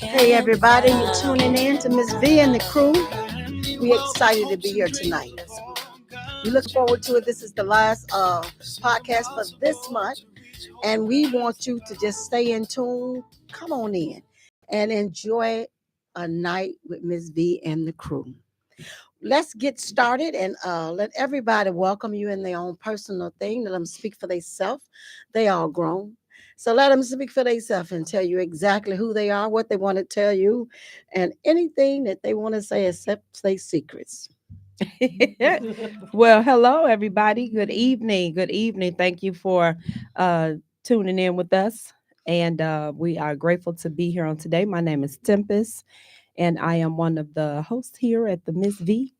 Hey everybody, you're tuning in to Miss Vee and The Crew. We're excited to be here tonight. We look forward to it. This is the last podcast for this month, and we want you to just stay in tune. Come on in and enjoy a night with Miss Vee and The Crew. Let's get started and let everybody welcome you in their own personal thing. Let them speak for themselves. They all grown. So let them speak for themselves and tell you exactly who they are, what they want to tell you, and anything that they want to say except say secrets. Well, hello, everybody. Good evening. Good evening. Thank you for uh, tuning in with us. And we are grateful to be here on today. My name is Tempest, and I am one of the hosts here at the Miss V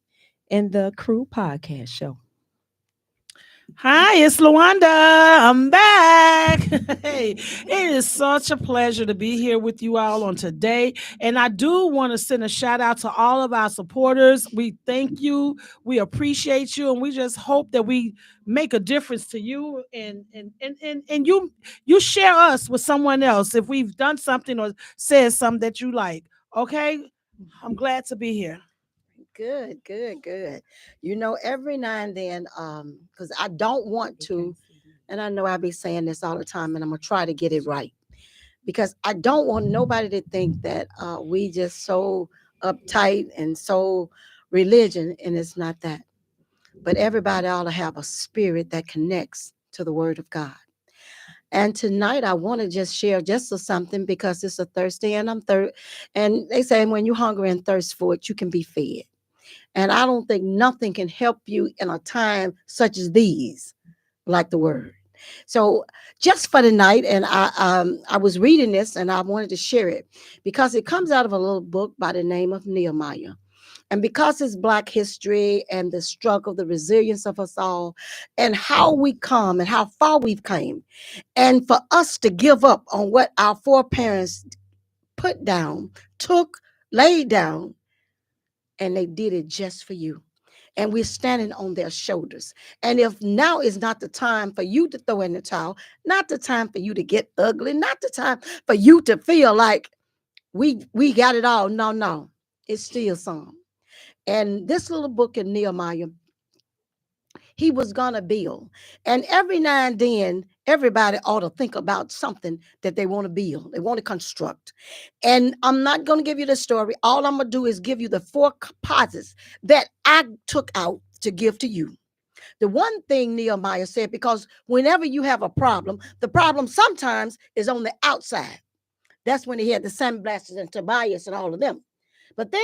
and the Crew podcast show. Hi, it's Luanda. I'm back. Hey, it is such a pleasure to be here with you all on today. And I do want to send a shout out to all of our supporters. We thank you. We appreciate you. And we just hope that we make a difference to you and you share us with someone else if we've done something or said something that you like. Okay. I'm glad to be here. Good, good, good. You know, every now and then, because I don't want to, and I know I be saying this all the time, and I'm gonna try to get it right because I don't want nobody to think that we just so uptight and so religion, and it's not that. But everybody ought to have a spirit that connects to the Word of God. And tonight I want to just share just something because it's a Thursday and I'm and they say when you're hungry and thirst for it, you can be fed. And I don't think nothing can help you in a time such as these, like the word. So just for the night, and I was reading this and I wanted to share it because it comes out of a little book by the name of Nehemiah. And because it's Black history and the struggle, the resilience of us all, and how we come and how far we've came, and for us to give up on what our foreparents put down, took, laid down, and they did it just for you. And we're standing on their shoulders. And if now is not the time for you to throw in the towel, not the time for you to get ugly, not the time for you to feel like we got it all. No, no, it's still some. And this little book in Nehemiah, he was gonna build. And every now and then, everybody ought to think about something that they want to build, they want to construct. And I'm not gonna give you the story. All I'm gonna do is give you the four composites that I took out to give to you. The one thing Nehemiah said, because whenever you have a problem, the problem sometimes is on the outside. That's when he had the sandblasters and Tobias and all of them. But then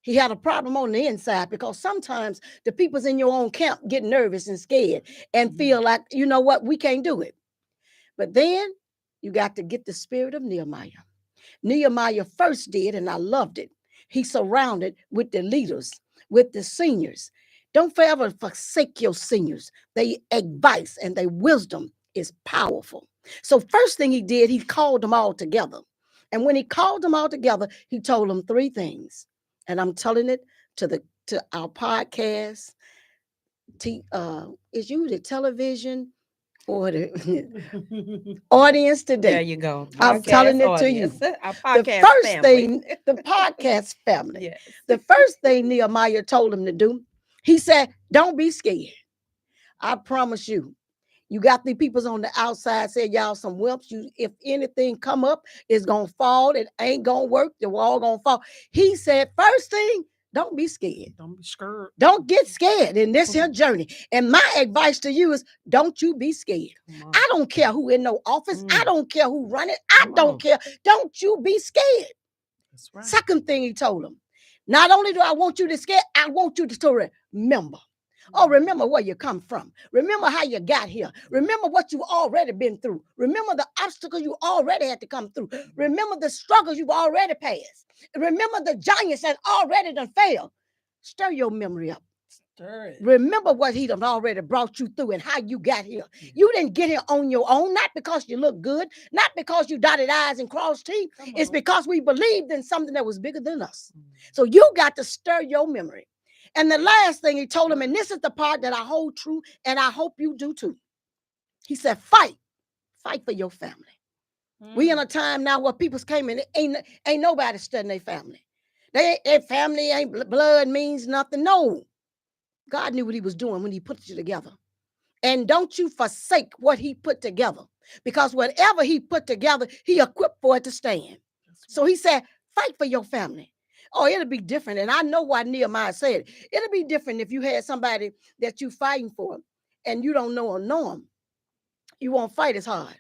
he had a problem on the inside because sometimes the people's in your own camp get nervous and scared and feel like, you know what, we can't do it. But then you got to get the spirit of Nehemiah. Nehemiah first did, and I loved it. He surrounded with the leaders, with the seniors. Don't forever forsake your seniors. Their advice and their wisdom is powerful. So first thing he did, he called them all together. And when he called them all together, he told them three things. And I'm telling it to our podcast. Is you the television or the audience There today? you go. I'm telling it to you. Our The podcast first family. thing, the podcast family, Yes. the first thing Nehemiah told him to do, he said, don't be scared. I promise you. You got the peoples on the outside say y'all some wimps. You, if anything come up, it's gonna fall. It ain't gonna work. The wall gonna fall. He said, first thing, don't be scared. Don't be scared. Don't get scared in this here journey. And my advice to you is, don't you be scared. I don't care who in no office. I don't care who run it. I don't care. Don't you be scared. That's right. Second thing he told him, not only do I want you to scare, I want you to remember. Oh, remember where you come from. Remember how you got here. Remember what you already been through. Remember the obstacles you already had to come through. Remember the struggles you've already passed. Remember the giants that already done failed. Stir your memory up. Stir it. Remember what he done already brought you through and how you got here. You didn't get here on your own, not because you look good, not because you dotted I's and crossed T's. It's because we believed in something that was bigger than us. So you got to stir your memory. And the last thing he told him, and this is the part that I hold true, and I hope you do too. He said, fight for your family. We in a time now where people's came in, ain't nobody studying their family. Their family ain't blood means nothing. No. God knew what he was doing when he put you together. And don't you forsake what he put together. Because whatever he put together, he equipped for it to stand. So he said, fight for your family. Oh, it'll be different. And I know why Nehemiah said it. It'll be different if you had somebody that you fighting for and you don't know or know them. You won't fight as hard.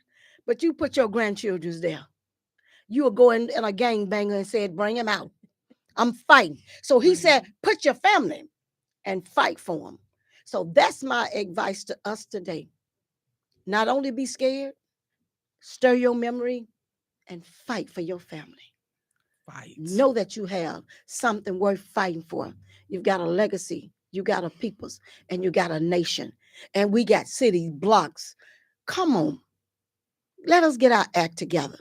But you put your grandchildren there. You will go in a gangbanger and said, bring him out. I'm fighting. So he said, put your family and fight for them. So that's my advice to us today. Not only be scared, stir your memory and fight for your family. Fight. Know that you have something worth fighting for. You've got a legacy, you got a peoples, and you got a nation. And we got cities, blocks. Come on. Let us get our act together.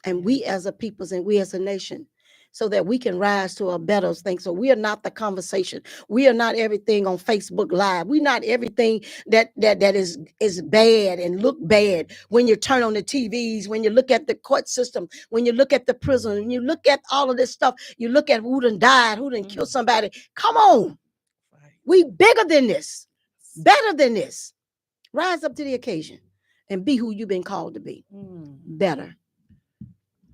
And we as a peoples and we as a nation, so that we can rise to a better thing. So we are not the conversation. We are not everything on Facebook Live. We're not everything that is bad and look bad when you turn on the TVs, when you look at the court system, when you look at the prison, when you look at all of this stuff, you look at who done died, who done killed somebody. Come on. We bigger than this, better than this. Rise up to the occasion and be who you've been called to be. Better.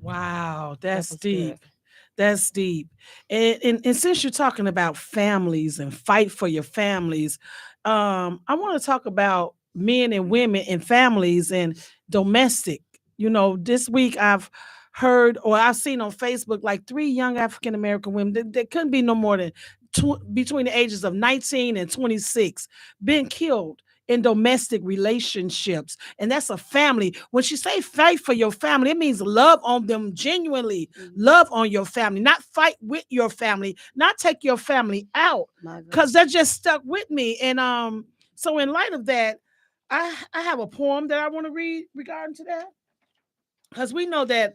Wow, that's deep. Good. That's deep. And since you're talking about families and fight for your families, I want to talk about men and women and families and domestic. You know, this week I've heard or I've seen on Facebook like 3 young African American women that couldn't be no more than between the ages of 19 and 26 been killed in domestic relationships. And that's a family. When she say fight for your family, it means love on them genuinely. Love on your family, not fight with your family, not take your family out, because that just stuck with me. And so in light of that, I have a poem that I want to read regarding to that, because we know that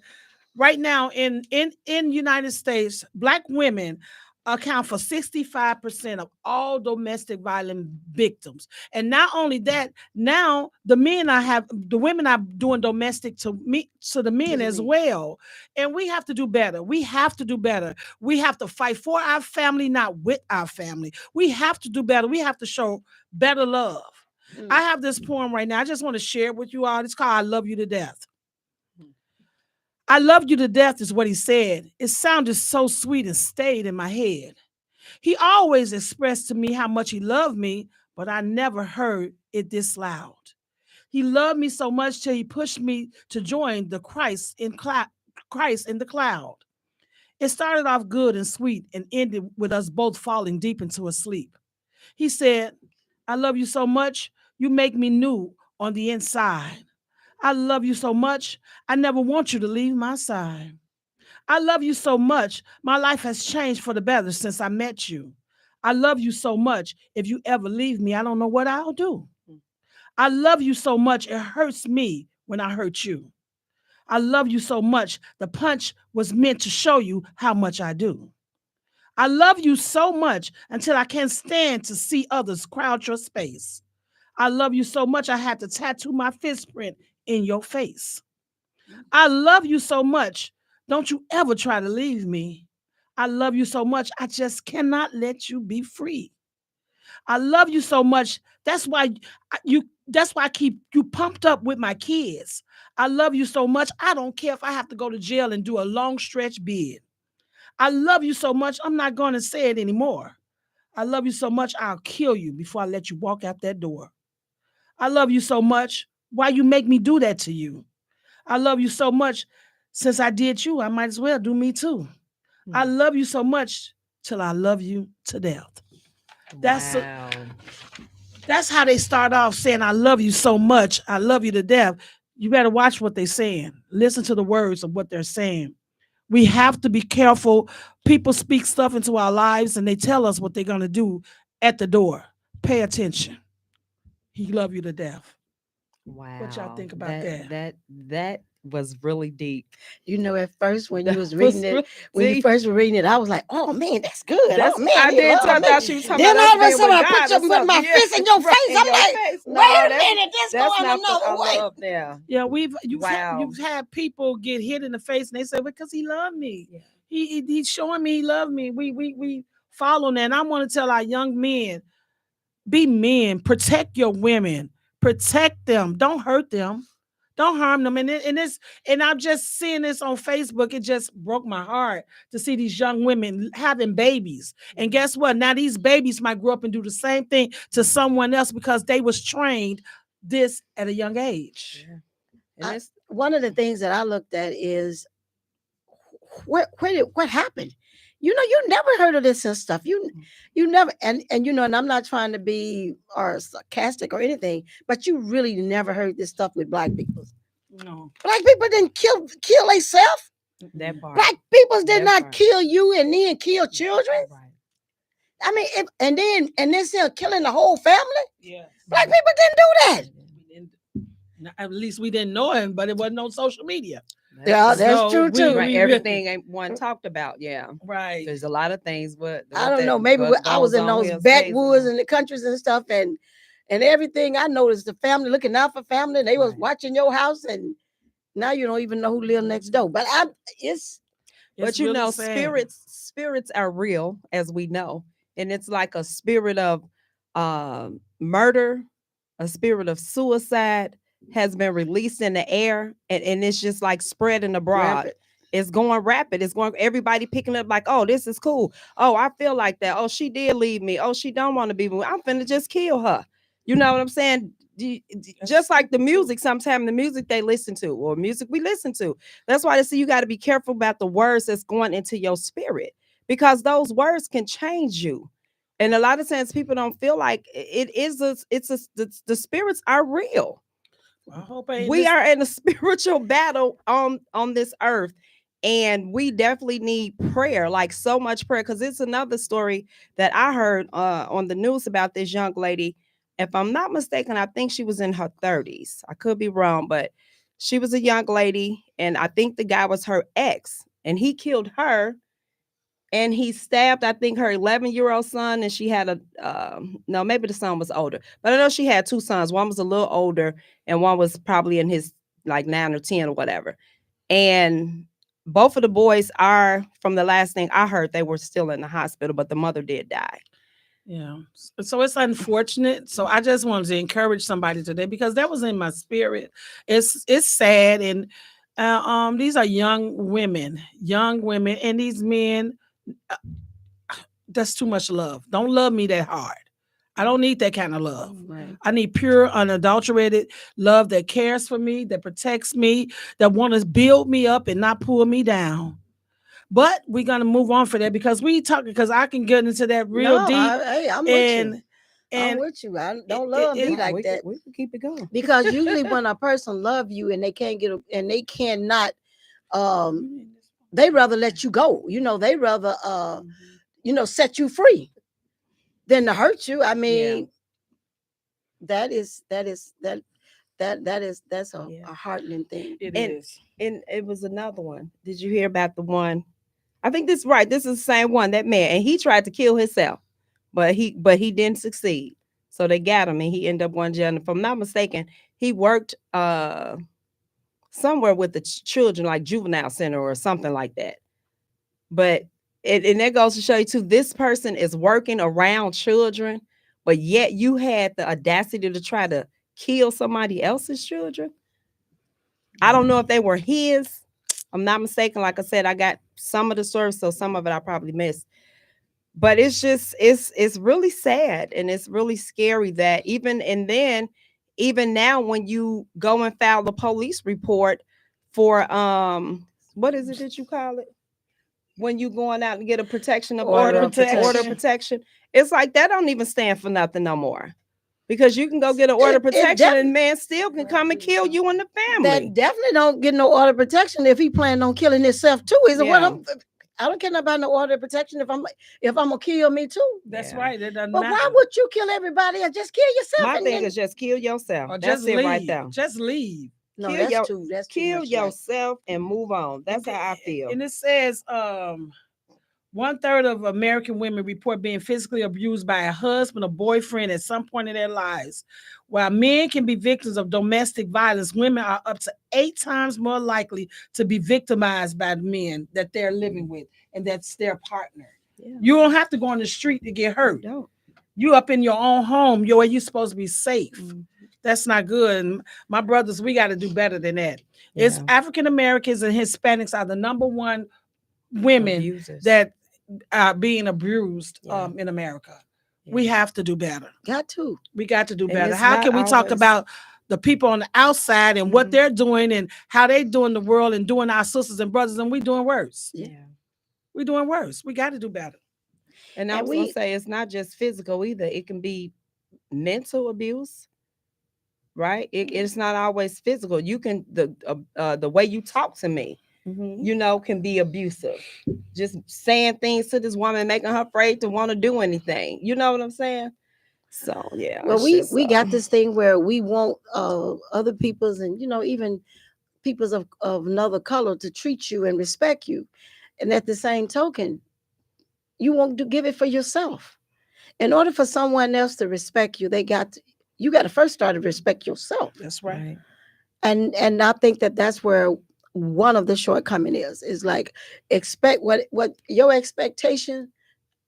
right now in United States, Black women account for 65% of all domestic violence victims. And not only that, now the women are doing domestic to the men as well. And we have to do better. We have to do better. We have to fight for our family, not with our family. We have to do better. We have to show better love. I have this poem right now. I just want to share it with you all. It's called I Love You to Death. I love you to death is what he said. It sounded so sweet and stayed in my head. He always expressed to me how much he loved me, but I never heard it this loud. He loved me so much till he pushed me to join the Christ in the cloud. It started off good and sweet and ended with us both falling deep into a sleep. He said, I love you so much, you make me new on the inside. I love you so much, I never want you to leave my side. I love you so much, my life has changed for the better since I met you. I love you so much, if you ever leave me, I don't know what I'll do. I love you so much, it hurts me when I hurt you. I love you so much, the punch was meant to show you how much I do. I love you so much until I can't stand to see others crowd your space. I love you so much, I had to tattoo my fist print in your face. I love you so much. Don't you ever try to leave me. I love you so much. I just cannot let you be free. I love you so much. That's why I keep you pumped up with my kids. I love you so much. I don't care if I have to go to jail and do a long stretch bid. I love you so much. I'm not going to say it anymore. I love you so much. I'll kill you before I let you walk out that door. I love you so much. Why you make me do that to you? I love you so much. Since I did you, I might as well do me too. I love you so much till I love you to death. That's how they start off saying, I love you so much. I love you to death. You better watch what they're saying. Listen to the words of what they're saying. We have to be careful. People speak stuff into our lives and they tell us what they're going to do at the door. Pay attention. He love you to death. Wow. What y'all think about that? That was really deep. At first when you That was was reading it, really when you deep. first were reading it, I was like, "Oh man, that's good. That's Oh man, I they did. love I me." thought she was talking Then about us all of a being sudden, with I God or put my something. Yeah, fist in your right face. in I'm your like, face. "Wait No, a minute, this that's going not the another way." love there. Yeah, Wow. you've had people get hit in the face and they say because he loved me. Yeah. He's showing me he loved me. We follow that. And I want to tell our young men, be men, protect your women, protect them, don't hurt them. Don't harm them. And I'm just seeing this on Facebook. It just broke my heart to see these young women having babies. And guess what? Now these babies might grow up and do the same thing to someone else because they was trained this at a young age. Yeah. And it's One of the things that I looked at is what happened. You never heard of this and stuff. You never and I'm not trying to be or sarcastic or anything, but you really never heard this stuff with black people. No. Black people didn't kill themselves. that part. Black people did That not part. kill you and then kill children. Right. I mean, and then still killing the whole family. Yeah. Black people didn't do that. At least we didn't know him, but it wasn't on social media. Yeah, that's So true too. Right, everything ain't one talked about. Yeah, Right. there's a lot of things, but I don't know. Maybe I was in those backwoods in the countries and stuff, and everything. I noticed the family looking out for family. They was Right. watching your house, and now you don't even know who live next door. But But you really know, sad. spirits are real, as we know, and it's like a spirit of murder, a spirit of suicide has been released in the air, and it's just like spreading abroad. Rapid. It's going rapid. It's going, everybody picking up like, oh, this is cool. Oh, I feel like that. Oh, she did leave me. Oh, she don't want to be with me. I'm finna just kill her. You know what I'm saying? Just like the music, sometimes the music they listen to or music we listen to. That's why they say you got to be careful about the words that's going into your spirit, because those words can change you. And a lot of times people don't feel like the spirits are real. I hope We are in a spiritual battle on this earth, and we definitely need prayer, like so much prayer, because it's another story that I heard on the news about this young lady. If I'm not mistaken, I think she was in her 30s. I could be wrong, but she was a young lady, and I think the guy was her ex, and he killed her, and he stabbed, I think, her 11-year-old son, and she had no, maybe the son was older, but I know she had two sons. One was a little older, and one was probably in his like 9 or 10 or whatever. And both of the boys are, from the last thing I heard, they were still in the hospital, but the mother did die. Yeah. So it's unfortunate. So I just wanted to encourage somebody today because that was in my spirit. It's sad, and these are young women, and these men. That's too much love. Don't love me that hard. I don't need that kind of love. Right. I need pure, unadulterated love that cares for me, that protects me, that want to build me up and not pull me down. But we're gonna move on for that because I can get into that real No, deep. I'm with you. I'm with you. I don't love me like that. We can keep it going. Because usually when a person love you and they cannot they rather let you go. They rather set you free than to hurt you. I mean, that's a heartening thing. It is. And it was another one. Did you hear about the one? I think this is right. This is the same one, that man, and he tried to kill himself, but he didn't succeed. So they got him, and he ended up going to jail. And if I'm not mistaken, he worked somewhere with the children, like juvenile center or something like that. But and that goes to show you too, this person is working around children, but yet you had the audacity to try to kill somebody else's children. I don't know if they were his. I'm not mistaken. Like I said, I got some of the stories, so some of it I probably missed. But it's just it's really sad, and it's really scary that even now when you go and file the police report for what is it that you call it? When you going out and get a protection of order of protection, it's like that don't even stand for nothing no more. Because you can go get an order of protection and man still can come and kill you and the family. That definitely don't get no order of protection if he planning on killing himself too. Is I don't care about no order of protection if I'm gonna kill me too. That's right. It doesn't But matter. why would you kill everybody and just kill yourself? My thing is just kill yourself. Or That's just it leave. right there. Just leave. No, Kill that's your too kill much light. yourself and move on. That's And how I the- feel. and it says 1/3 of American women report being physically abused by a husband or boyfriend at some point in their lives. While men can be victims of domestic violence, women are up to 8 times more likely to be victimized by men that they're living with and that's their partner. Yeah. You don't have to go on the street to get You hurt. don't. You up in your own home, you're supposed to be safe. Mm, That's not good. And my brothers, we got to do better than that. It's yeah. African Americans and Hispanics are the number one women Abusers. that are being abused Yeah. in America. Yeah. We have to do better. Got to. We got to do And better. it's How not can we talk always- about the people on the outside and what Mhm. they're doing and how they doing the world and doing our sisters and brothers and we doing worse? Yeah. We doing worse. We got to do better. And I And was gonna we- say it's not just physical either. It can be mental abuse, right? It's not always physical. You can the way you talk to me, you know, can be abusive. Just saying things to this woman, making her afraid to want to do anything. You know what I'm saying? So yeah. Well, it's we just, we got this thing where we want other people's and even people's of another color to treat you and respect you, and at the same token, you won't give it for yourself. In order for someone else to respect you, you got to first start to respect yourself. That's right. right. And I think that's where one of the shortcoming is like expect what your expectation.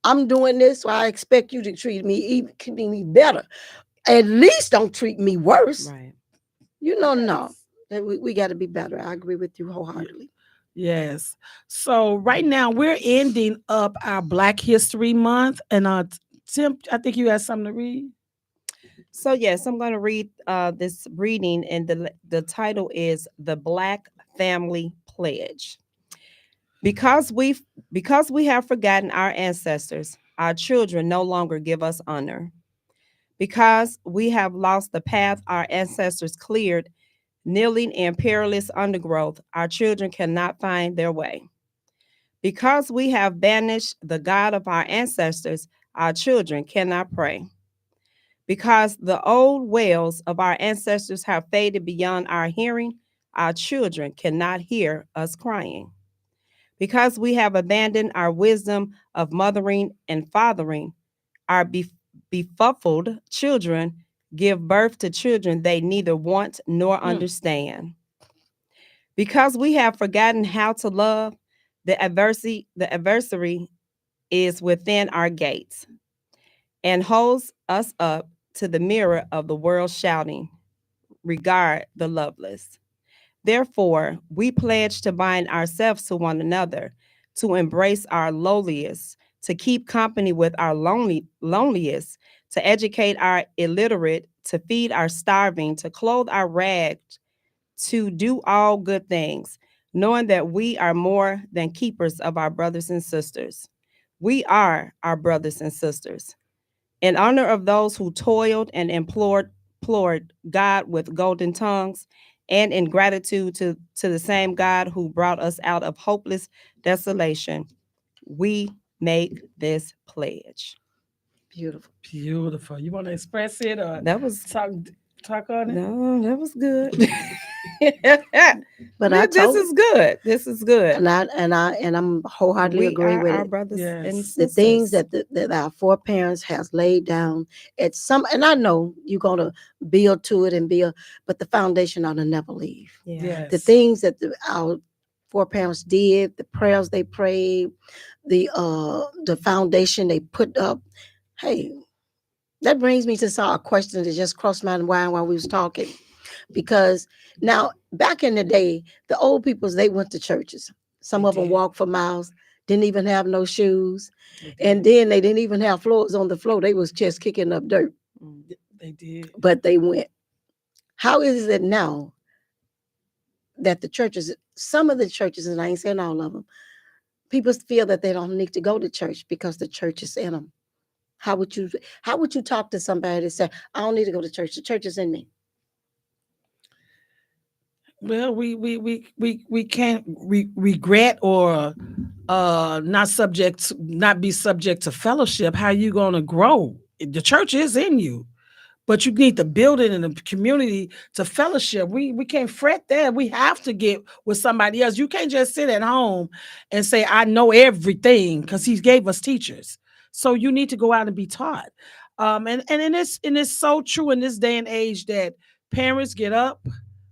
I'm doing this, so I expect you to treat me better. At least don't treat me worse. Right. No. We got to be better. I agree with you wholeheartedly. Yes. So right now we're ending up our Black History Month, and Tim, I think you have something to read. So yes, I'm going to read this reading, and the title is "The Black Family Pledge." Because we have forgotten our ancestors, our children no longer give us honor. Because we have lost the path our ancestors cleared, kneeling in perilous undergrowth, our children cannot find their way. Because we have banished the God of our ancestors, our children cannot pray. Because the old wells of our ancestors have faded beyond our hearing, our children cannot hear us crying. Because we have abandoned our wisdom of mothering and fathering, our befuddled children give birth to children they neither want nor understand. Because we have forgotten how to love, the adversary is within our gates and holds us up to the mirror of the world, shouting, "Regard the loveless." Therefore, we pledge to bind ourselves to one another, to embrace our lowliest, to keep company with our loneliest, to educate our illiterate, to feed our starving, to clothe our ragged, to do all good things, knowing that we are more than keepers of our brothers and sisters. We are our brothers and sisters. In honor of those who toiled and implored God with golden tongues, and in gratitude to the same God who brought us out of hopeless desolation, we make this pledge. Beautiful. Beautiful. You want to express it or That was talk on it? no, that was good. But this is good. This is good. and I'm wholeheartedly We agreeing are with our it. brothers Yes. and The sisters. things that our foreparents has laid down at some, and I know you're gonna build to it and build, but the foundation ought to never leave. yeah. Yes. The things that our foreparents did, the prayers they prayed, the foundation they put up. Hey, that brings me to a question that just crossed my mind while we was talking. Because now, back in the day, the old peoples, they went to churches. Some They of them did. walked for miles, didn't even have no shoes, They did. and then they didn't even have floors on the floor. They was just kicking up dirt, They did. but they went. How is it now that the churches, some of the churches, and I ain't saying all of them, people feel that they don't need to go to church because the church is in them? How would you talk to somebody that say, I don't need to go to church, the church is in me? Well, we can't regret or not be subject to fellowship. How you gonna grow? The church is in you, but you need to build it in the community to fellowship. We can't fret that. We have to get with somebody else. You can't just sit at home and say, I know everything, because he gave us teachers. So you need to go out and be taught. And it's so true in this day and age that parents get up,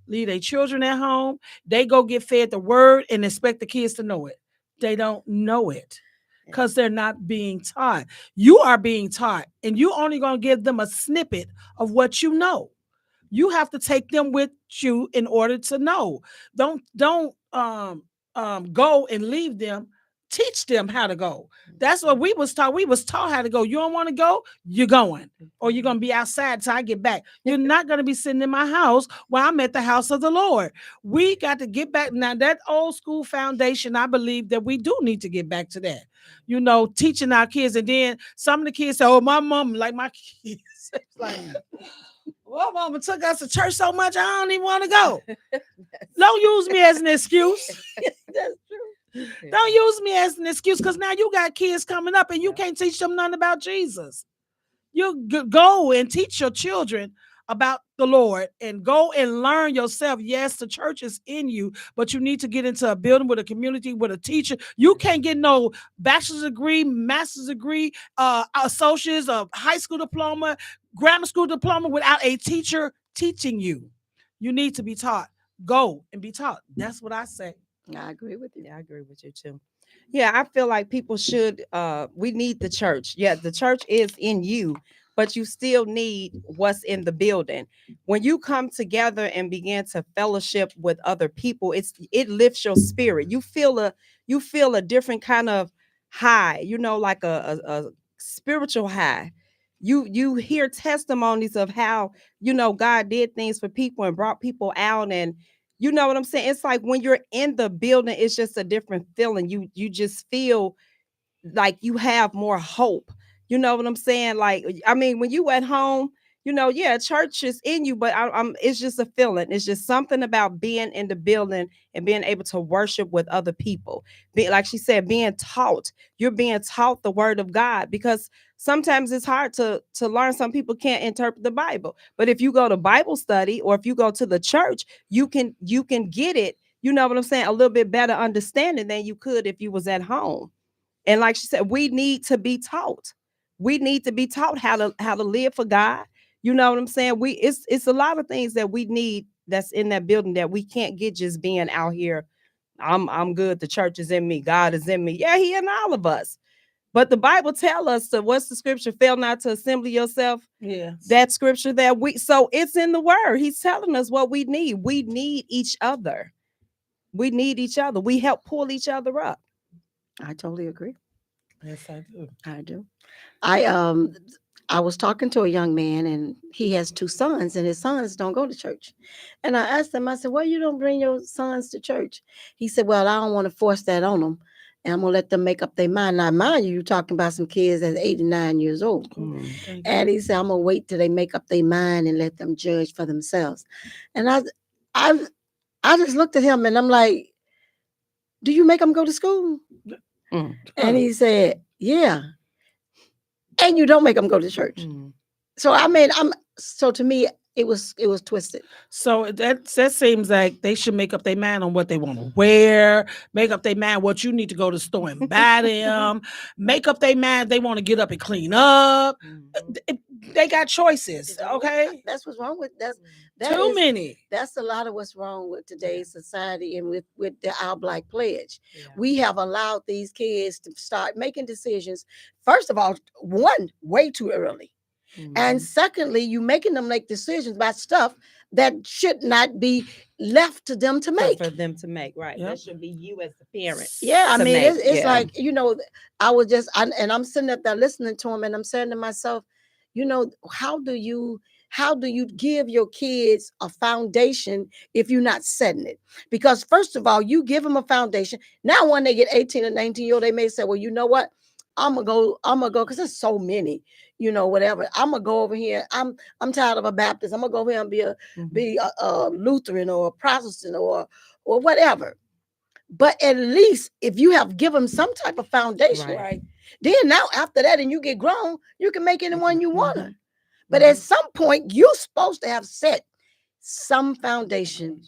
leave their children at home, they go get fed the word and expect the kids to know it. They don't know it because they're not being taught. You are being taught, and you only going to give them a snippet of what you know. You have to take them with you in order to know. Don't go and leave them. Teach them how to go. That's what we was taught. We was taught how to go. You don't want to go, you're going, or you're gonna be outside till I get back. You're not gonna be sitting in my house while I'm at the house of the Lord. We got to get back now. That old school foundation, I believe that we do need to get back to that. Teaching our kids, and then some of the kids say, "Oh, my mom, like my kids, it's like." Well, mama took us to church so much, I don't even want to go. Don't use me as an excuse. That's true. Don't use me as an excuse, because now you got kids coming up and you can't teach them nothing about Jesus. You go and teach your children about the Lord and go and learn yourself. Yes, the church is in you, but you need to get into a building with a community, with a teacher. You can't get no bachelor's degree, master's degree, associates, a high school diploma, grammar school diploma without a teacher teaching you. You need to be taught. Go and be taught. That's what I say. I agree with you. Yeah, I agree with you too. Yeah, I feel like people should we need the church. Yeah, the church is in you, but you still need what's in the building. When you come together and begin to fellowship with other people, it lifts your spirit. You feel a different kind of high, like a spiritual high. You hear testimonies of how God did things for people and brought people out, and you know what I'm saying? It's like when you're in the building, it's just a different feeling. You just feel like you have more hope. You know what I'm saying? Like, I mean, when you at home, yeah, church is in you, but it's just a feeling. It's just something about being in the building and being able to worship with other people. Like she said, being taught. You're being taught the word of God, because sometimes it's hard to learn. Some people can't interpret the Bible, but if you go to Bible study or if you go to the church, you can get it. You know what I'm saying? A little bit better understanding than you could if you was at home. And like she said, we need to be taught. We need to be taught how to live for God. You know what I'm saying? It's a lot of things that we need that's in that building that we can't get just being out here. I'm good. The church is in me. God is in me. Yeah, he in all of us. But the Bible tell us to, what's the scripture? Fail not to assemble yourself. Yeah. That scripture that so it's in the word. He's telling us what we need. We need each other. We need each other. We help pull each other up. I totally agree. Yes, I do. I do. I was talking to a young man, and he has two sons, and his sons don't go to church. And I asked him, I said, "Why you don't bring your sons to church?" He said, "Well, I don't want to force that on them, and I'm gonna let them make up their mind." Now, mind you, you're talking about some kids that's 89 years old. And he said, "I'm gonna wait till they make up their mind and let them judge for themselves." And I just looked at him, and I'm like, "Do you make them go to school?" And he said, "Yeah." And you don't make them go to church. So I mean, so to me, it was twisted. So that seems like they should make up their mind on what they want to wear, make up their mind what you need to go to the store and buy them, make up their mind they want to get up and clean up. They got choices, okay? That's what's wrong with that. Too many. That's a lot of what's wrong with today's society and with our Black pledge. Yeah. We have allowed these kids to start making decisions. First of all, one, way too early. And secondly, you making them make decisions about stuff that should not be left to them to make. For them to make, right. Yep. That should be you as the parent. Yeah, I mean, it's like, I was and I'm sitting up there listening to him, and I'm saying to myself, how do you give your kids a foundation if you're not setting it? Because first of all, you give them a foundation. Now, when they get 18 or 19 years old, they may say, "Well, you know what? I'm gonna go because there's so many, whatever. I'm gonna go over here. I'm tired of a Baptist. I'm gonna go over here and be a Lutheran or a Protestant or whatever." But at least if you have given some type of foundation, right? Then now after that, and you get grown, you can make anyone you wanna. But at some point, you're supposed to have set some foundation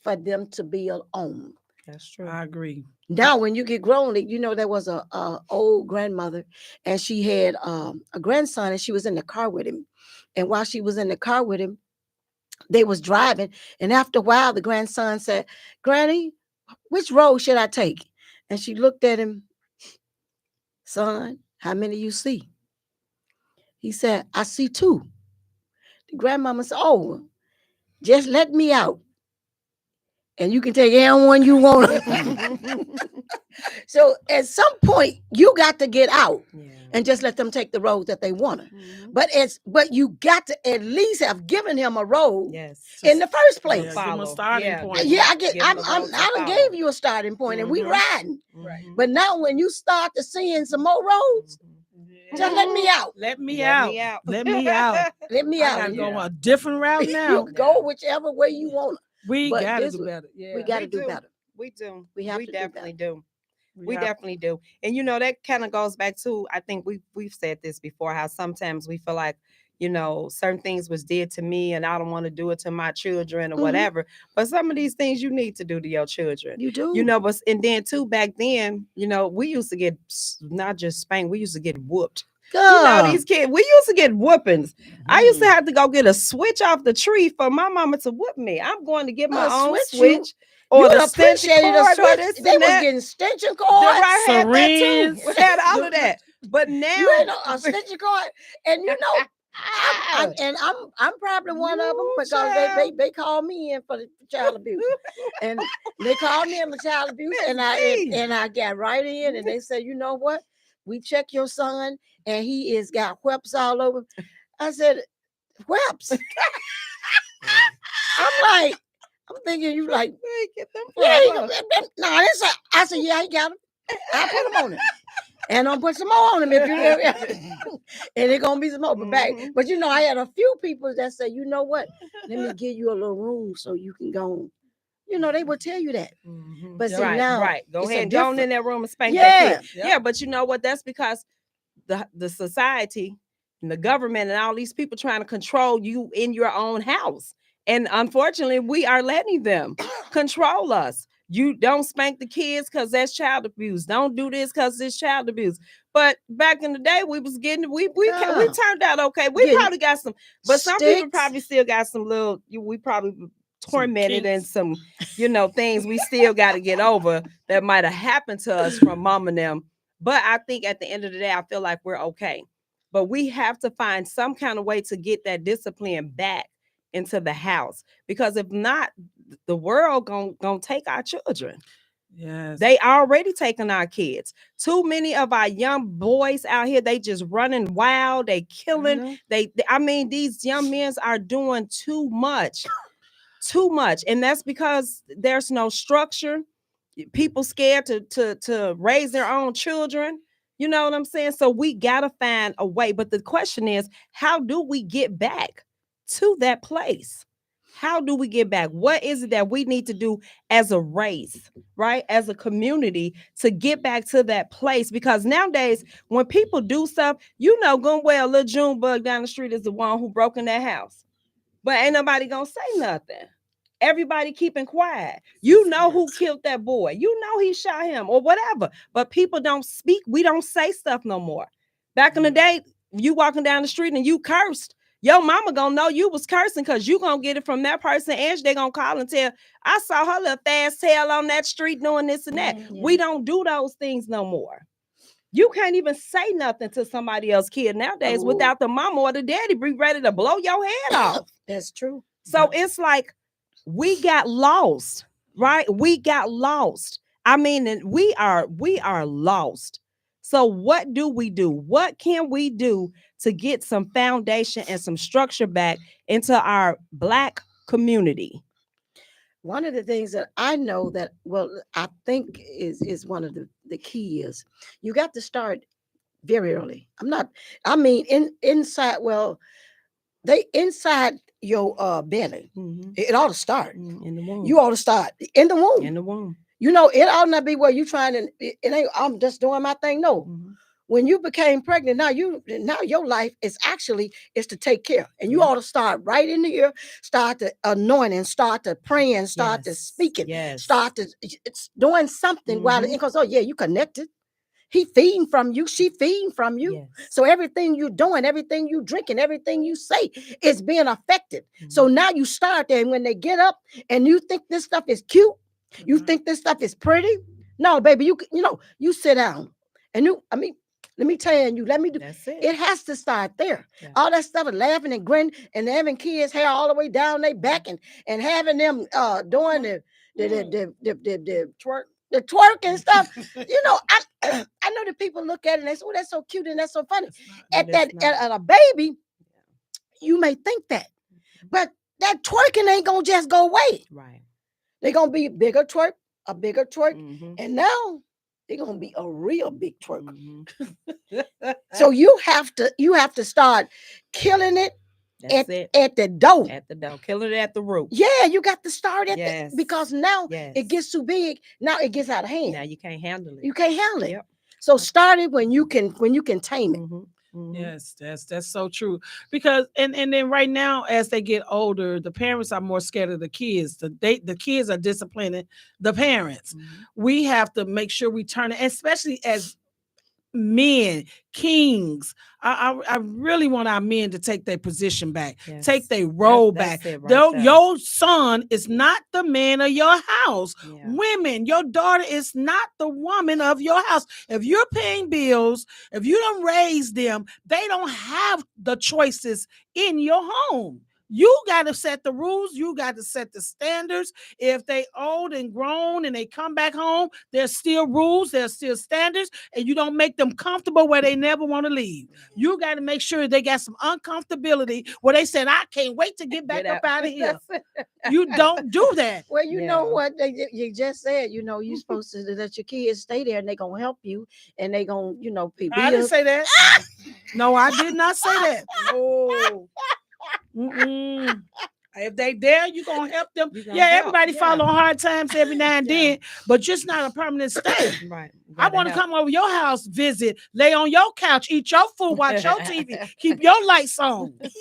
for them to build on. That's true. I agree. Now, when you get grown, there was a old grandmother, and she had a grandson, and she was in the car with him. And while she was in the car with him, they was driving. And after a while, the grandson said, "Granny, which road should I take?" And she looked at him. "Son, how many you see?" He said, "I see two." The grandmama said, "Oh, just let me out, and you can take anyone you want." So at some point, you got to get out and just let them take the road that they want to. But you got to at least have given him a road in the first place. Give them a starting point. Yeah, I done gave you a starting point, and we riding. Right. But now when you start to seeing some more roads, just let me out. Let me out. Let me out. Let me I out. gotta go a different route now. You go whichever way you want. We But gotta this do was- better. Yeah. We got to do better. We do. We have to do definitely better. do. We definitely do. And that kind of goes back to, I think we've said this before, how sometimes we feel like, certain things was did to me and I don't want to do it to my children or whatever. But some of these things you need to do to your children. You do. But and then too, back then, we used to get not just spanked, we used to get whooped. These kids, we used to get whoopings. I used to have to go get a switch off the tree for my mama to whoop me. I'm going to get my own switch. Or the appreciated a switch. this They and was that. getting extension cords. I had that Syringes. too. We had all of that. But now You ain't a extension cord, and I'm probably one of them because they called me in for the child abuse, and they called me in for child abuse, and I got right in, and they said, "You know what? We check your son, and he is got whelps all over." I said, "Whelps?" I'm thinking you like, get them yeah, flowers. no, I said, yeah, he got him. I put him on him. And I'm put some more on him if you and it's gonna be some more. But I had a few people that say, "You know what? Let me give you a little room so you can go." They will tell you that. But see now, Go it's ahead, a go on different- in that room and spank Yeah. that kid. Yeah, but you know what? That's because the society and the government and all these people trying to control you in your own house. And unfortunately, we are letting them control us. You don't spank the kids because that's child abuse. Don't do this because it's child abuse. But back in the day, we was getting we turned out okay. We probably got some, but some people probably still got some little. We probably tormented and some things we still got to get over that might have happened to us from mom and them. But I think at the end of the day, I feel like we're okay. But we have to find some kind of way to get that discipline back into the house, because if not, the world gonna take our children. Yes. They already taking our kids. Too many of our young boys out here, they just running wild, they killing. I mean, these young men are doing too much. And that's because there's no structure. People scared to raise their own children. You know what I'm saying? So we gotta find a way. But the question is, how do we get back to that place? How do we get back? What is it that we need to do as a race, right? As a community to get back to that place? Because nowadays, when people do stuff, going well, little Junebug down the street is the one who broke in that house. But ain't nobody gonna say nothing. Everybody keeping quiet. Who killed that boy. He shot him or whatever. But people don't speak. We don't say stuff no more. Back in the day, you walking down the street and you cursed. Your mama gonna know you was cursing because you gonna get it from that person, and they gonna call and tell, "I saw her little fast tail on that street doing this and that." We don't do those things no more. You can't even say nothing to somebody else's kid nowadays without the mama or the daddy be ready to blow your head off. That's true. So it's like we got lost, right? We got lost. I mean, and we are lost. So what do we do? What can we do to get some foundation and some structure back into our Black community? One of the things that I know that, I think is one of the key is you got to start very early. Inside belly. It ought to start in the womb. You ought to start in the womb. In the womb. It ought not be where you trying to, it ain't, I'm just doing my thing. No. when you became pregnant, now your life is to take care. And you Yeah. ought to start right in the year, start to anointing, start to praying, start to Yes. speaking, Yes. start to it's doing something while Mhm. because you connected. He feeding from you, she feeding from you. Yes. So everything you doing, everything you drinking, everything you say is being affected. So Mhm. now you start there, and when they get up and you think this stuff is cute, you think this stuff is pretty. No, baby, you sit down. And let me tell you, let me do That's it. it has to start there. Yeah. All that stuff of laughing and grinning and having kids hair all the way down their back and having them doing the Twerk. the twerk and stuff. I know that people look at it and they say, "Oh, that's so cute and that's so funny." It's not. At But that it's not. at a baby, you may think that, but that twerking ain't gonna just go away. Right. They're gonna be a bigger twerk, Mhm. and now they're gonna be a real big twerk. Mhm. So you have to start killing it That's it. at the door. At the door. Killing it at the root. Yeah, you got to start Yes. because now Yes. it gets too big. Now it gets out of hand. Now you can't handle it. You can't handle it. Yep. So start it when you can tame it. Mhm. Mhm. Yes, that's so true. Because and then right now, as they get older, the parents are more scared of the kids. The kids are disciplining the parents. Mhm. We have to make sure we turn it, especially as men, kings. I really want our men to take their position back, Yes. take their role That's back. it right there. Your son is not the man of your house. Yeah. Women, your daughter is not the woman of your house. If you're paying bills, if you don't raise them, they don't have the choices in your home. You got to set the rules. You got to set the standards. If they old and grown and they come back home, there's still rules, there's still standards, and you don't make them comfortable where they never want to leave. You got to make sure they got some uncomfortability where they said, I can't wait to get back up out of here. You don't do that. Well, you know Yeah. what you just said. You're supposed to let your kids stay there, and they're gonna help you, and they gonna pay I didn't bills. say that. No, I did not say that. No. Mm-mm. If they there, you gonna help them. You gonna Yeah, help, everybody yeah. fall on hard times every now and Yeah. then, but just not a permanent stay. Right. You I gotta want to help. come over your house, visit, lay on your couch, eat your food, watch your TV, keep your lights on. That's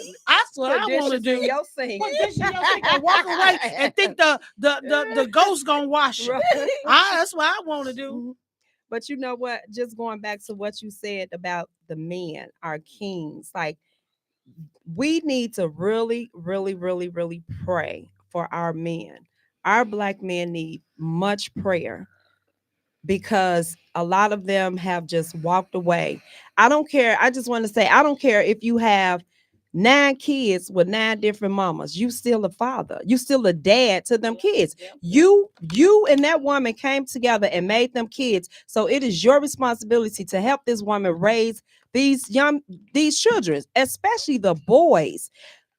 what Put I want to dishes in do. your sink. Put dishes in your sink and walk away and think the ghost gonna wash you. Right. That's what I want to do. Mhm. But you know what? Just going back to what you said about the men, our kings, like we need to really, really, really, really pray for our men. Our black men need much prayer because a lot of them have just walked away. I don't care. I just want to say, I don't care if you have 9 kids with 9 different mamas. You still a father. You still a dad to them kids. You and that woman came together and made them kids. So it is your responsibility to help this woman raise these children, especially the boys.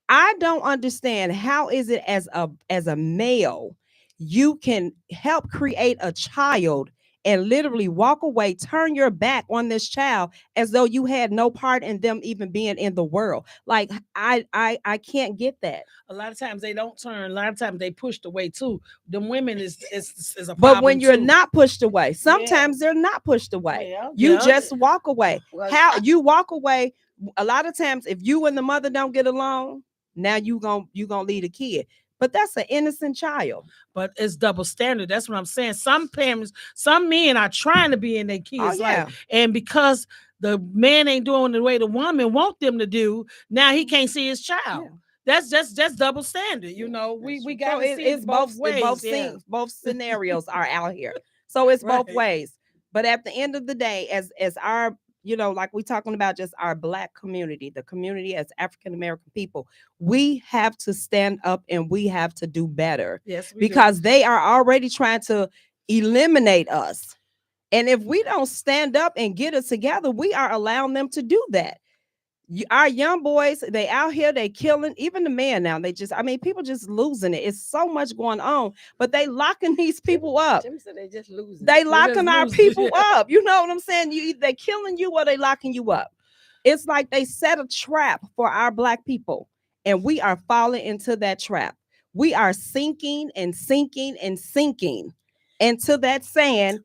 I don't understand how is it as a male you can help create a child and literally walk away, turn your back on this child as though you had no part in them even being in the world. Like I can't get that. A lot of times they don't turn. A lot of times they pushed away too. The women is a problem. But when you're too. not pushed away, sometimes they're not pushed away. You just walk away. Well, How you walk away? A lot of times, if you and the mother don't get along, now you gonna lead a kid. But that's an innocent child. But it's double standard. That's what I'm saying. Some parents, some men are trying to be in their kids' life, and because the man ain't doing the way the woman want them to do, now he can't see his child. Yeah. That's double standard. We got So to see it's both ways. both scenarios are out here. So it's both Right. ways. But at the end of the day, as our like we talking about just our black community, the community as African American people, we have to stand up and we have to do better Yes, we because they are already trying to eliminate us. And if we don't stand up and get it together, we are allowing them to do that. Our young boys, they out here, they killing even the men now. People just losing it. It's so much going on, but they locking these people up. Tim said they just losing. They it. locking our losing it. people up. You know what I'm saying? They killing you or they locking you up. It's like they set a trap for our black people, and we are falling into that trap. We are sinking and sinking and sinking into that sand.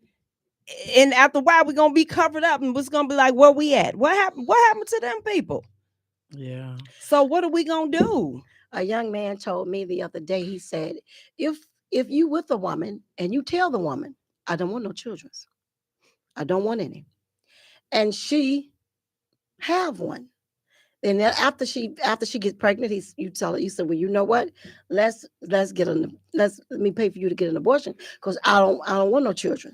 And after a while, we're gonna be covered up, and it's gonna be like, where we at? What happened? What happened to them people? Yeah. So what are we gonna do? A young man told me the other day, he said, if you with a woman and you tell the woman, I don't want no children, I don't want any, and she have one, and then after she gets pregnant, you tell her, you said, well, you know what, let's get let me pay for you to get an abortion because I don't want no children.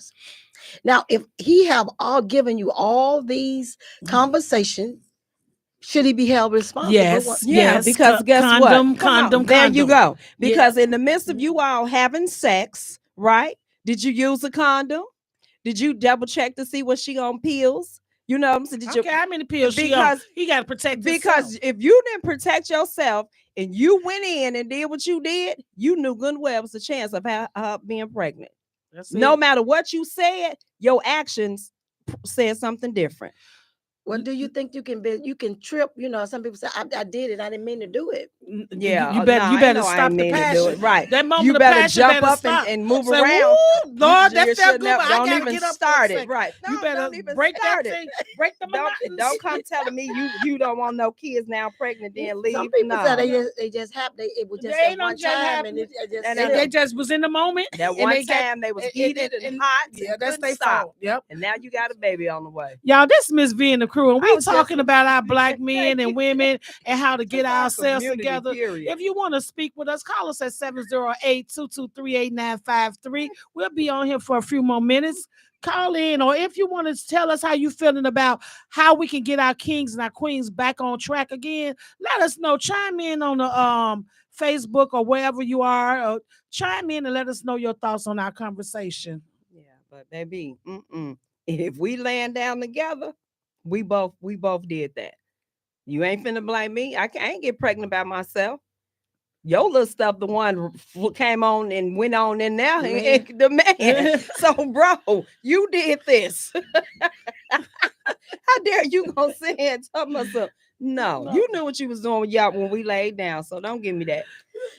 Now, if he have all given you all these conversations, should he be held responsible? Yes. Yeah, yes. because guess condom, what? Come condom, on, there you condom. go. Because in the midst of you all having sex, right? Did you use a condom? Did you double check to see what she on pills? You know what I'm saying? Did Okay, how many pills she on? because He got to protect because himself. if you didn't protect yourself and you went in and did what you did, you knew good and well it was a chance of her being pregnant. That's No it. matter what you said, your actions said something different. What do you think you can be? You can trip. You know, some people say, I did it. I didn't mean to do it. Yeah, you better nah, you I better know I stop ain't the mean to do passion. it. Right. That moment You of better passion jump better up stop. and move Say, around. "Woo, Lord, that felt good, but I Don't gotta even get up start for a it. second." Right. You No, better don't even break start that it. thing, break the monotony. Don't come telling me you don't want no kids now pregnant, then leave. Some people No. say they just happened. It was just They at ain't one just time, happened. and it just And set They up. just was in the moment. That and one they got- time they was heated and hot. Yeah, and that's couldn't their stop. fault. Yep. And now you got a baby on the way. Y'all, this Miss Vee and the Crew, and I we was talking just- about our black men and women and how to get It's our ourselves community, together. period. If you want to speak with us, call us at 708-223-8953. We'll be on here for a few more minutes. Call in, or if you want to tell us how you feeling about how we can get our kings and our queens back on track again, let us know. Chime in on the Facebook or wherever you are, or chime in and let us know your thoughts on our conversation. Yeah, but baby, if we laying down together, we both did that. You ain't finna blame me. I ain't get pregnant by myself. Your little stuff, the one came on and went on in there, Man. the man. So, bro, you did this. How dare you gonna sit here and tell me something? No, you knew what you was doing with y'all when we laid down. So don't give me that.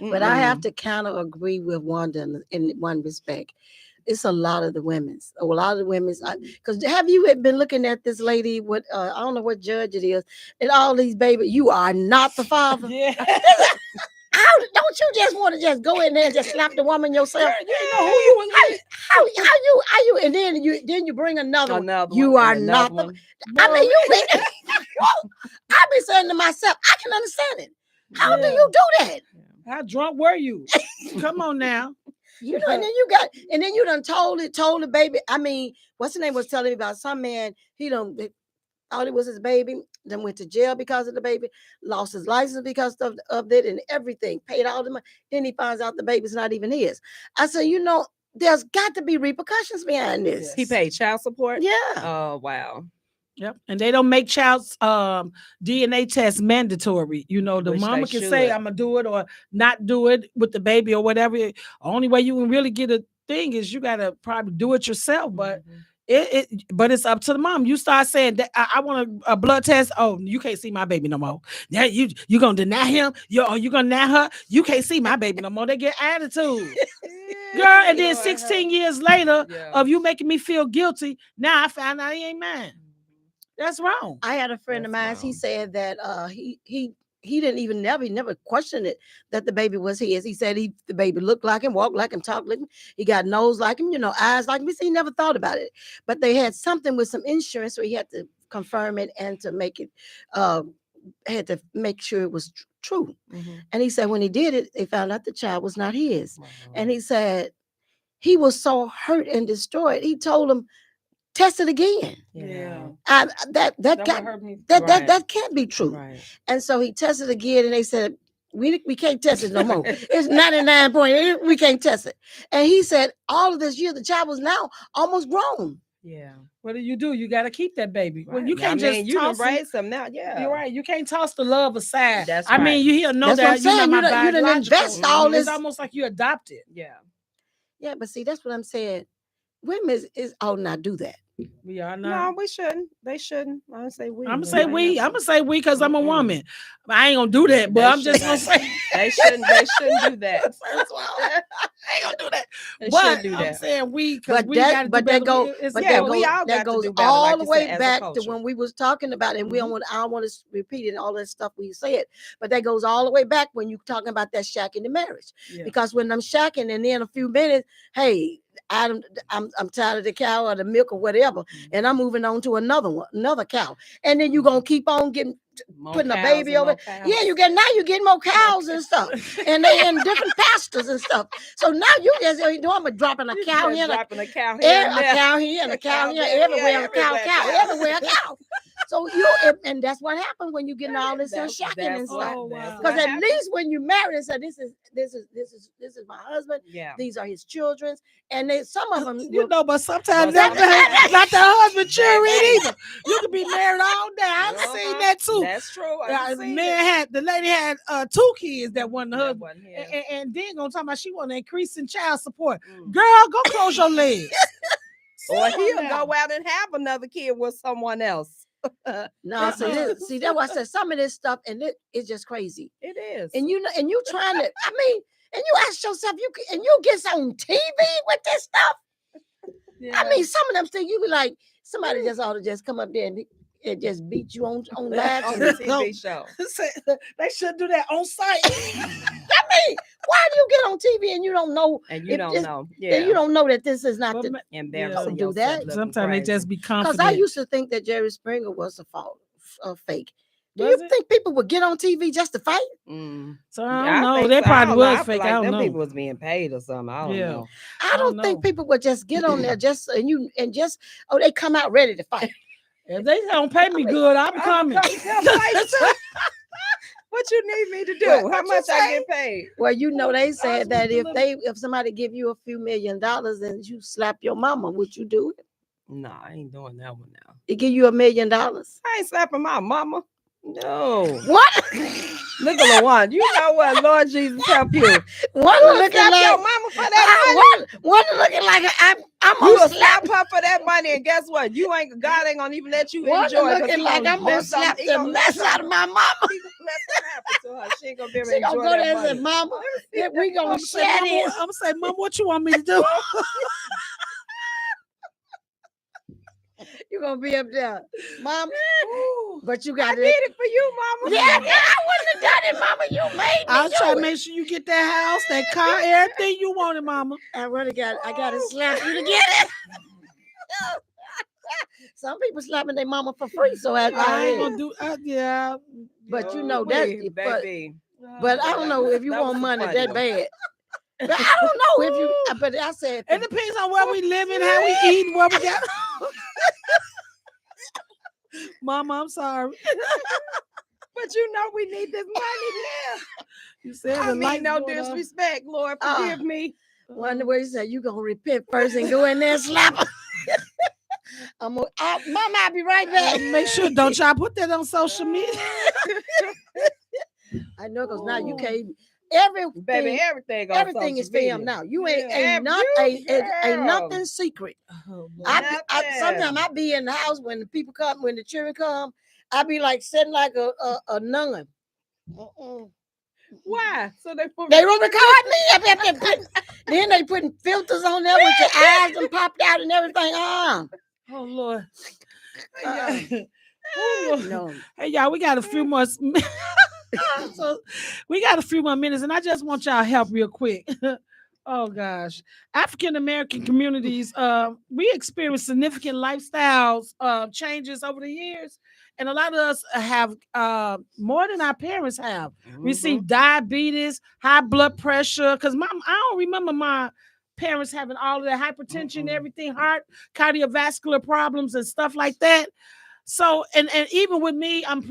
But I have to kind of agree with Wanda in one respect. It's a lot of the women's, because have you been looking at this lady with I don't know what judge it is, and all these babies, you are not the father. Yeah. How don't you just want to just go in there and just slap the woman yourself? You know who you was with. How you and then you bring another one. You one, are and not another the. one. I mean, you. I be saying to myself, I can understand it. How do you do that? How drunk were you? Come on now. You know, and then you done told the baby. I mean, what's the name was telling me about some man, he thought it was his baby, then went to jail because of the baby, lost his license because of it and everything, paid all the money. Then he finds out the baby's not even his. I said, there's got to be repercussions behind this. He paid child support? Yeah. Oh, wow. Yep. And they don't make child's DNA test mandatory. You know, the Which mama they can should. say, I'm going to do it or not do it with the baby or whatever. The only way you can really get a thing is you got to probably do it yourself. But but it's up to the mom. You start saying that I want a blood test. Oh, you can't see my baby no more. Now you gonna deny him? You gonna deny her? You can't see my baby no more. They get attitude. Girl, and then 16 years later of you making me feel guilty, now I found out he ain't mine. That's wrong. I had a friend of mine. He said that he didn't even never questioned it that the baby was his. He said the baby looked like him, walked like him, talked like him. He got nose like him, eyes like him. He never thought about it. But they had something with some insurance, so he had to confirm it and to make it. Had to make sure it was true. And he said when he did it, they found out the child was not his. Wow. And he said he was so hurt and destroyed. He told him, test it again. Yeah. That can't be true. Right. And so he tested again, and they said, we can't test it no more. It's 99 we can't test it. And he said, all of this year, the child was now almost grown. Yeah. What do? You got to keep that baby. Right. Well, you can't you toss can raise them now. Yeah. You're right. You can't toss the love aside. That's I mean, you hear that's that. What I'm saying. You done invest all this. It's almost like you adopted. Yeah. Yeah, but see, that's what I'm saying. Women is not do that. We are not. No, we shouldn't. They shouldn't. I'm gonna say we. I'm gonna say we because I'm a woman. I ain't gonna do that, but I'm just gonna say they shouldn't. They shouldn't do that. ain't gonna do that. They But should do I'm that. saying because But we got to that, do but better. that go, It's but yeah, that we goes, all got that to goes do better, all like the you way said, as a back to culture. when we was talking about it. And we don't want, I don't want to repeat it and all that stuff we said, but that goes all the way back when you talking about that shacking the marriage. Yeah. Because when I'm shacking and then a few minutes, hey, I'm tired of the cow or the milk or whatever, and I'm moving on to another cow, and then you gonna keep on getting More putting a cows baby and over. more cows. Yeah, you getting more cows and stuff, and they in different pastures and stuff. So now you just I'm dropping a You cow just here, dropping a cow here and a there. cow here and a cow here, there, everywhere, yeah, everywhere a cow. So and that's what happens when you getting all this here shacking and stuff. Oh, wow. Because at least when you marry and say this is my husband, yeah. these are his children, and some of them You know, but sometimes Well, not the husband cheering either. You can be married all day. I've seen that too. That's true. The lady had 2 kids that wasn't the That husband, wasn't him. and then gonna talk about she want to increase in child support. Mm. Girl, go close your legs. Or Sit he'll down. go out and have another kid with someone else. No, see that's why I said some of this stuff, and it's just crazy. It is. And you trying to, I mean, and you ask yourself, you get on TV with this stuff. Yeah. I mean, some of them things you be like, somebody just ought to just come up there and just beat you on live. on the TV show. They should do that on site. I mean, why do you get on TV and you don't know? And you don't know. And Yeah. you don't know that this is not But the. Embarrassing do yourself, that. looking Sometimes they crazy. just be Because confident. I used to think that Jerry Springer was a fake. Do Was you it? think people would get on TV just to fight? Mm. So I Yeah, don't know. think They so. probably I was feel fake. like I don't them know. people was being paid or something. I don't Yeah. know. I don't think know. people would just get on there just they come out ready to fight. If they don't pay me good, I'm coming. What you need me to do? What How you much I say? get paid? Well, they said that supposed if somebody give you a few $1 million and you slap your mama, would you do it? No, I ain't doing that one now. They give you $1 million. I ain't slapping my mama. No. What? Look at LaWan. You know what? Lord Jesus help you. One You looking slap like your mama for that money. one looking like I'm You gonna will slap. slap her for that money, and guess what? God ain't gonna even let you One enjoy it. 'cause looking he like I'm gonna let something- slap he the gonna mess let out of my mama. He gonna let something happen to her. She ain't gonna be able to She gonna enjoy go that there and say, money. "Mama, we gonna I'm share this." gonna say, Mom, what you want me to do? You gonna be up there, Mom. But you I got did it for you, mama. Yeah, I wouldn't have done it, Mama. You made me I'll try do to it. make sure you get that house, that car, everything you wanted, Mama. I gotta slap you to get it. Some people slapping their mama for free, so I ain't I gonna do. Yeah, but you Oh, know wait, that, baby. but I don't know if you That want was money funny. that bad. But I don't know if you. But I said, it depends on where we living, how we eating, what we got. Mama, I'm sorry. But you know we need this money now. You said I the mean, lights no going off. disrespect, Lord, forgive me. wonder where you said you gonna repent first and go in there and slap her. Mama, I'll be right back. Make sure don't y'all put that on social media. I know, because now you Ooh. can't. Baby, Everything is filmed now. You ain't Girl. nothing secret. Oh, boy. Sometimes I be in the house when the people come, when the children come, I be like sitting like a nun. Why? So they They don't record me. Then they putting filters on there with your eyes and popped out and everything. Oh Lord. No. Hey y'all, we got a few more. So we got a few more minutes, and I just want y'all help real quick. Oh gosh, African American communities, we experience significant lifestyles changes over the years, and a lot of us have more than our parents have. We see diabetes, high blood pressure. Because I don't remember my parents having all of that hypertension, everything, heart, cardiovascular problems, and stuff like that. So, and even with me, I'm